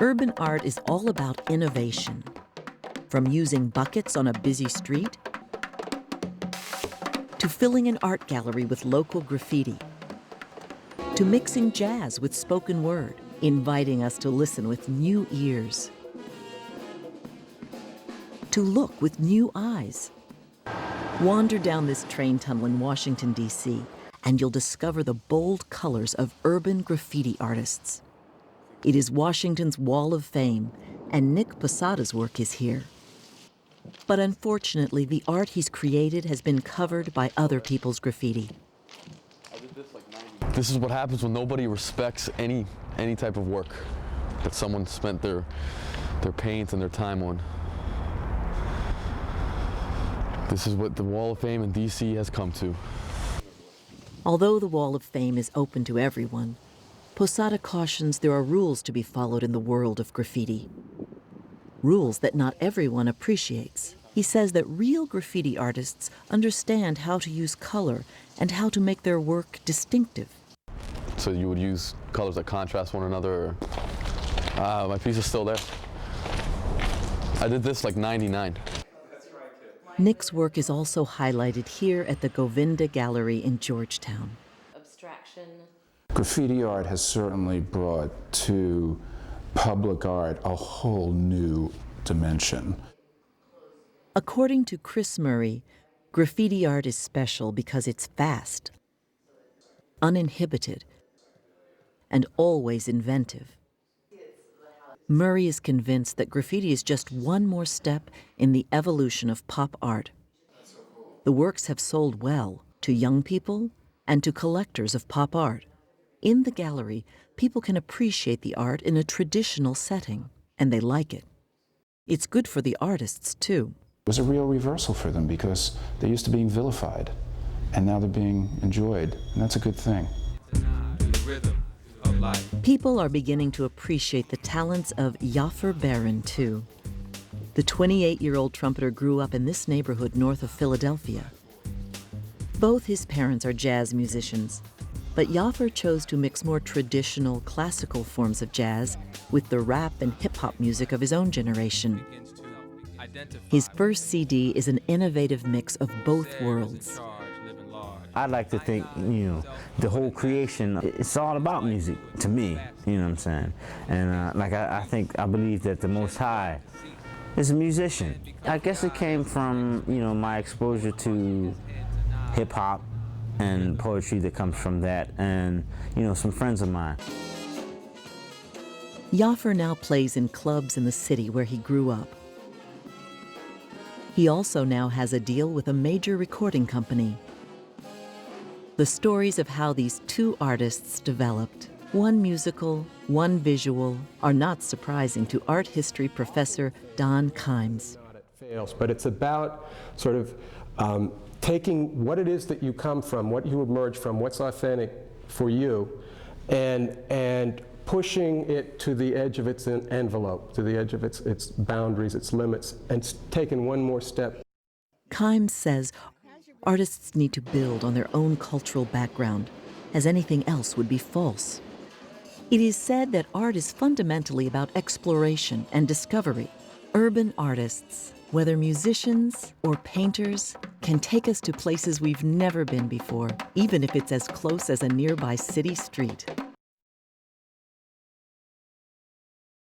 Urban art is all about innovation. From using buckets on a busy street to filling an art gallery with local graffiti, to mixing jazz with spoken word, inviting us to listen with new ears, to look with new eyes. Wander down this train tunnel in Washington, D.C., and you'll discover the bold colors of urban graffiti artists. It is Washington's Wall of Fame, and Nick Posada's work is here. But unfortunately, the art he's created has been covered by other people's graffiti. This is what happens when nobody respects any type of work that someone spent their paint and their time on. This is what the Wall of Fame in D.C. has come to. Although the Wall of Fame is open to everyone, Posada cautions there are rules to be followed in the world of graffiti. Rules that not everyone appreciates. He says that real graffiti artists understand how to use color and how to make their work distinctive. So you would use colors that contrast one another. My piece is still there. I did this like '99. Nick's work is also highlighted here at the Govinda Gallery in Georgetown. Abstraction. Graffiti art has certainly brought to public art a whole new dimension. According to Chris Murray, graffiti art is special because it's fast, uninhibited, and always inventive. Murray is convinced that graffiti is just one more step in the evolution of pop art. The works have sold well to young people and to collectors of pop art. In the gallery, people can appreciate the art in a traditional setting, and they like it. It's good for the artists, too. It was a real reversal for them because they're used to being vilified, and now they're being enjoyed, and that's a good thing. People are beginning to appreciate the talents of Jaffer Barron, too. The 28-year-old trumpeter grew up in this neighborhood north of Philadelphia. Both his parents are jazz musicians, but Jaffer chose to mix more traditional, classical forms of jazz with the rap and hip-hop music of his own generation. His first CD is an innovative mix of both worlds. I like to think, the whole creation, it's all about music to me, you know what I'm saying? And I believe that the Most High is a musician. I guess it came from, my exposure to hip-hop and poetry that comes from that, and, some friends of mine. Jaffer now plays in clubs in the city where he grew up. He also now has a deal with a major recording company. The stories of how these two artists developed, one musical, one visual, are not surprising to art history professor Don Kimes. But it's about sort of taking what it is that you come from, what you emerge from, what's authentic for you, and pushing it to the edge of its envelope, to the edge of its boundaries, its limits, and taking one more step. Kimes says artists need to build on their own cultural background, as anything else would be false. It is said that art is fundamentally about exploration and discovery. Urban artists, whether musicians or painters, can take us to places we've never been before, even if it's as close as a nearby city street.